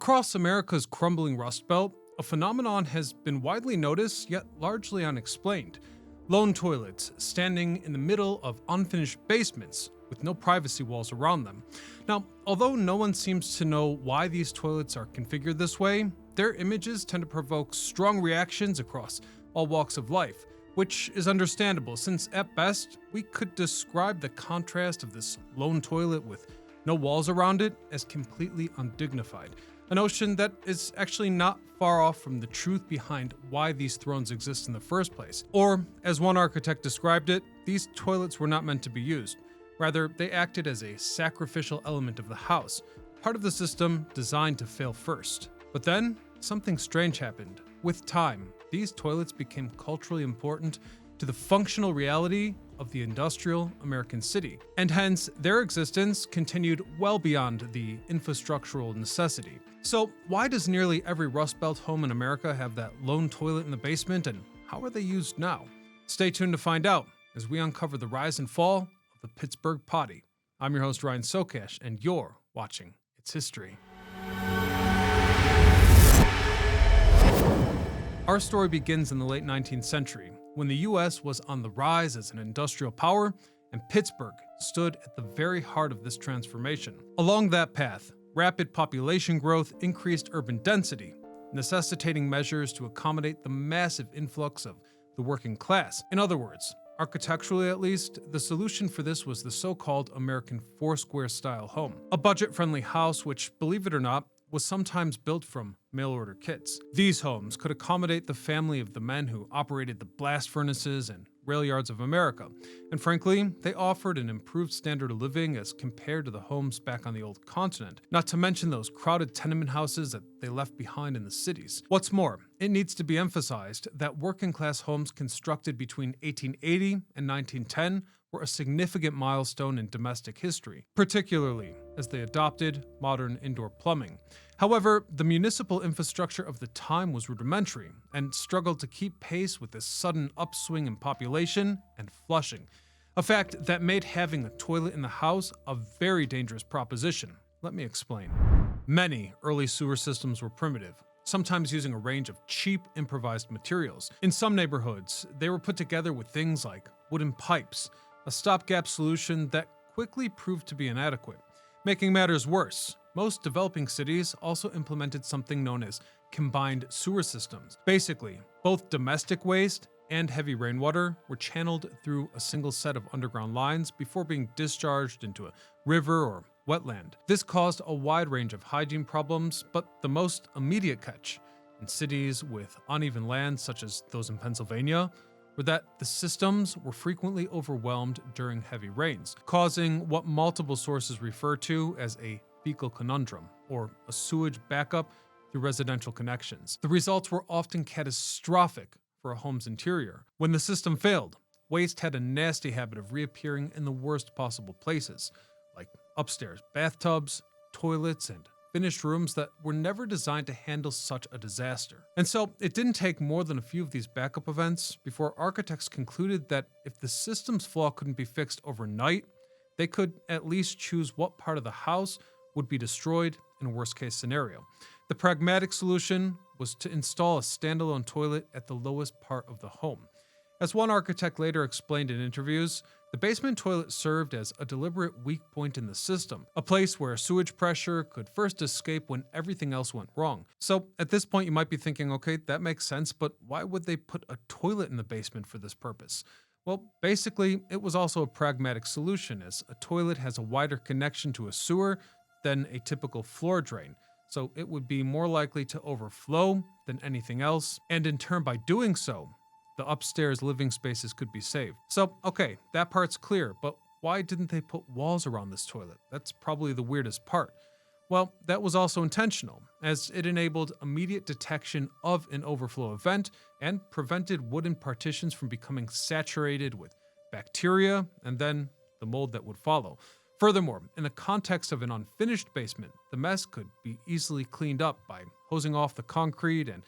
Across America's crumbling Rust Belt, a phenomenon has been widely noticed yet largely unexplained. Lone toilets standing in the middle of unfinished basements with no privacy walls around them. Now, although no one seems to know why these toilets are configured this way, their images tend to provoke strong reactions across all walks of life, which is understandable since at best, we could describe the contrast of this lone toilet with no walls around it as completely undignified. A notion that is actually not far off from the truth behind why these thrones exist in the first place. Or, as one architect described it, these toilets were not meant to be used. Rather, they acted as a sacrificial element of the house, part of the system designed to fail first. But then, something strange happened. With time, these toilets became culturally important to the functional reality of the industrial American city, and hence their existence continued well beyond the infrastructural necessity. So why does nearly every Rust Belt home in America have that lone toilet in the basement, and how are they used now? Stay tuned to find out as we uncover the rise and fall of the Pittsburgh Potty. I'm your host Ryan Sokash, and you're watching It's History. Our story begins in the late 19th century, when the U.S. was on the rise as an industrial power, and Pittsburgh stood at the very heart of this transformation. Along that path, rapid population growth increased urban density, necessitating measures to accommodate the massive influx of the working class. In other words, architecturally at least, the solution for this was the so-called American four-square-style home, a budget-friendly house which, believe it or not, was sometimes built from mail-order kits. These homes could accommodate the family of the men who operated the blast furnaces and rail yards of America, and frankly, they offered an improved standard of living as compared to the homes back on the old continent, not to mention those crowded tenement houses that they left behind in the cities. What's more, it needs to be emphasized that working-class homes constructed between 1880 and 1910 were a significant milestone in domestic history, particularly as they adopted modern indoor plumbing. However, the municipal infrastructure of the time was rudimentary and struggled to keep pace with this sudden upswing in population and flushing, a fact that made having a toilet in the house a very dangerous proposition. Let me explain. Many early sewer systems were primitive, sometimes using a range of cheap, improvised materials. In some neighborhoods, they were put together with things like wooden pipes, a stopgap solution that quickly proved to be inadequate. Making matters worse, most developing cities also implemented something known as combined sewer systems. Basically, both domestic waste and heavy rainwater were channeled through a single set of underground lines before being discharged into a river or wetland. This caused a wide range of hygiene problems, but the most immediate catch in cities with uneven land, such as those in Pennsylvania, were that the systems were frequently overwhelmed during heavy rains, causing what multiple sources refer to as a fecal conundrum, or a sewage backup through residential connections. The results were often catastrophic for a home's interior. When the system failed, waste had a nasty habit of reappearing in the worst possible places, like upstairs bathtubs, toilets, and finished rooms that were never designed to handle such a disaster. And so it didn't take more than a few of these backup events before architects concluded that if the system's flaw couldn't be fixed overnight, they could at least choose what part of the house would be destroyed in a worst-case scenario. The pragmatic solution was to install a standalone toilet at the lowest part of the home. As one architect later explained in interviews, the basement toilet served as a deliberate weak point in the system, a place where sewage pressure could first escape when everything else went wrong. So at this point you might be thinking, okay, that makes sense, but why would they put a toilet in the basement for this purpose? Well, basically, it was also a pragmatic solution, as a toilet has a wider connection to a sewer than a typical floor drain, so it would be more likely to overflow than anything else, and in turn by doing so, the upstairs living spaces could be saved. So, okay, that part's clear, but why didn't they put walls around this toilet? That's probably the weirdest part. Well, that was also intentional, as it enabled immediate detection of an overflow event and prevented wooden partitions from becoming saturated with bacteria and then the mold that would follow. Furthermore, in the context of an unfinished basement, the mess could be easily cleaned up by hosing off the concrete and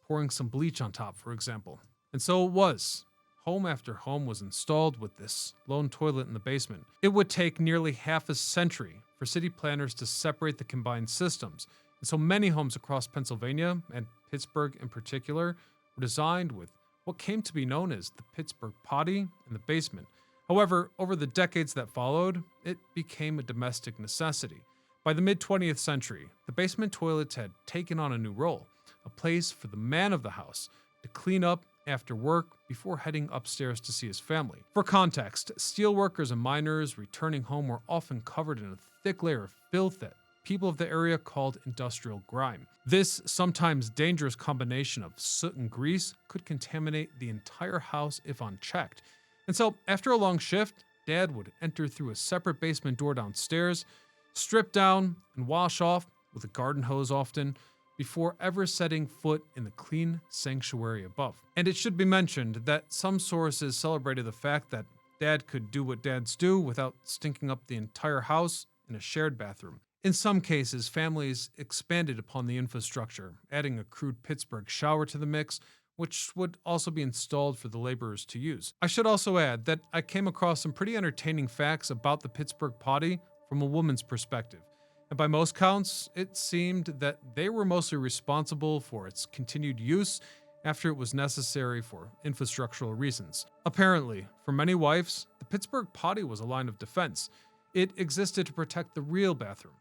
pouring some bleach on top, for example. And so it was. Home after home was installed with this lone toilet in the basement. It would take nearly half a century for city planners to separate the combined systems, And so many homes across Pennsylvania, and Pittsburgh in particular, were designed with what came to be known as the Pittsburgh Potty in the basement. However, over the decades that followed, it became a domestic necessity. By the mid-20th century, the basement toilets had taken on a new role, a place for the man of the house to clean up after work before heading upstairs to see his family. For context, steelworkers and miners returning home were often covered in a thick layer of filth that people of the area called industrial grime. This sometimes dangerous combination of soot and grease could contaminate the entire house if unchecked. And so, after a long shift, Dad would enter through a separate basement door downstairs, strip down, and wash off, with a garden hose often, before ever setting foot in the clean sanctuary above. And it should be mentioned that some sources celebrated the fact that Dad could do what dads do without stinking up the entire house in a shared bathroom. In some cases, families expanded upon the infrastructure, adding a crude Pittsburgh shower to the mix, which would also be installed for the laborers to use. I should also add that I came across some pretty entertaining facts about the Pittsburgh Potty from a woman's perspective. And by most counts, it seemed that they were mostly responsible for its continued use after it was necessary for infrastructural reasons. Apparently, for many wives, the Pittsburgh Potty was a line of defense. It existed to protect the real bathroom,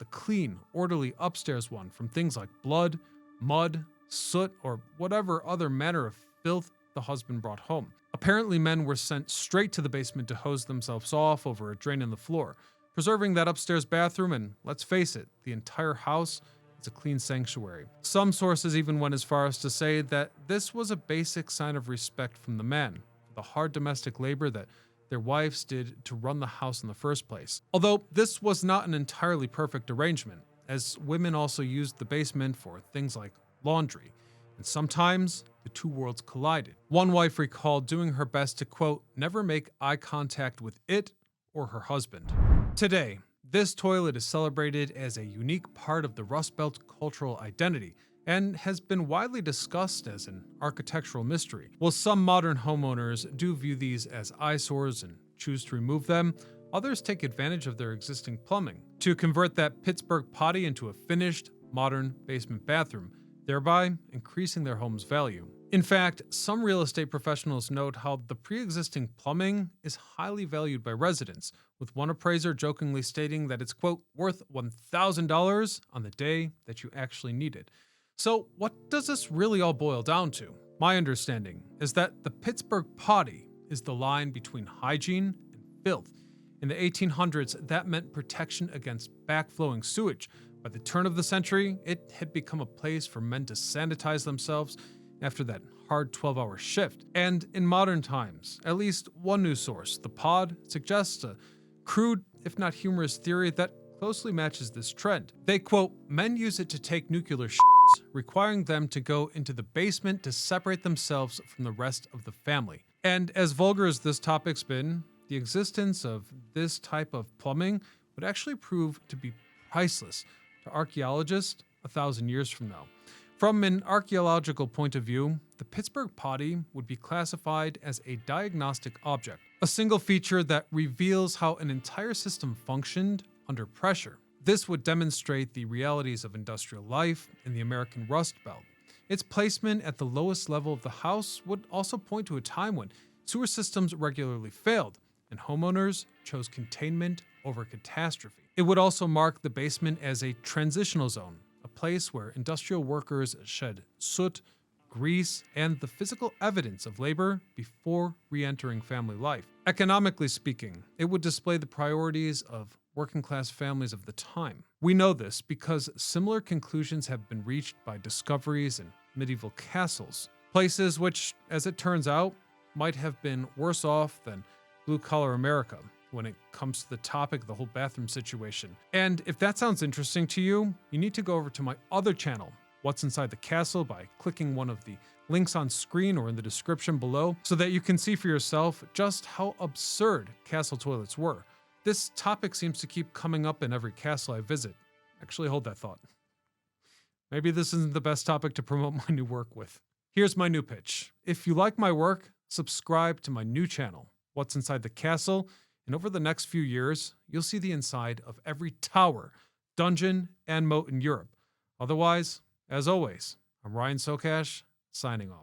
the clean, orderly upstairs one, from things like blood, mud, soot, or whatever other manner of filth the husband brought home. Apparently, men were sent straight to the basement to hose themselves off over a drain in the floor, preserving that upstairs bathroom, and let's face it, the entire house is a clean sanctuary. Some sources even went as far as to say that this was a basic sign of respect from the man, for the hard domestic labor that their wives did to run the house in the first place. Although this was not an entirely perfect arrangement, as women also used the basement for things like laundry, and sometimes the two worlds collided. One wife recalled doing her best to, quote, never make eye contact with it or her husband. Today, this toilet is celebrated as a unique part of the Rust Belt cultural identity and has been widely discussed as an architectural mystery. While some modern homeowners do view these as eyesores and choose to remove them, others take advantage of their existing plumbing to convert that Pittsburgh Potty into a finished, modern basement bathroom, thereby increasing their home's value. In fact, some real estate professionals note how the pre-existing plumbing is highly valued by residents, with one appraiser jokingly stating that it's, quote, worth $1,000 on the day that you actually need it. So what does this really all boil down to? My understanding is that the Pittsburgh Potty is the line between hygiene and filth. In the 1800s, that meant protection against backflowing sewage. By the turn of the century, it had become a place for men to sanitize themselves after that hard 12-hour shift. And in modern times, at least one news source, The Pod, suggests a crude, if not humorous, theory that closely matches this trend. They quote, men use it to take nuclear shits, requiring them to go into the basement to separate themselves from the rest of the family. And as vulgar as this topic's been, the existence of this type of plumbing would actually prove to be priceless to archaeologists 1,000 years from now. From an archaeological point of view, the Pittsburgh Potty would be classified as a diagnostic object, a single feature that reveals how an entire system functioned under pressure. This would demonstrate the realities of industrial life in the American Rust Belt. Its placement at the lowest level of the house would also point to a time when sewer systems regularly failed, and homeowners chose containment over catastrophe. It would also mark the basement as a transitional zone, a place where industrial workers shed soot, grease, and the physical evidence of labor before re-entering family life. Economically speaking, it would display the priorities of working-class families of the time. We know this because similar conclusions have been reached by discoveries in medieval castles, places which, as it turns out, might have been worse off than blue-collar America when it comes to the topic of the whole bathroom situation. And if that sounds interesting to you, you need to go over to my other channel, What's Inside the Castle, by clicking one of the links on screen or in the description below so that you can see for yourself just how absurd castle toilets were. This topic seems to keep coming up in every castle I visit. Actually, hold that thought. Maybe this isn't the best topic to promote my new work with. Here's my new pitch. If you like my work, subscribe to my new channel, What's Inside the Castle, and over the next few years, you'll see the inside of every tower, dungeon, and moat in Europe. Otherwise, as always, I'm Ryan Sokash, signing off.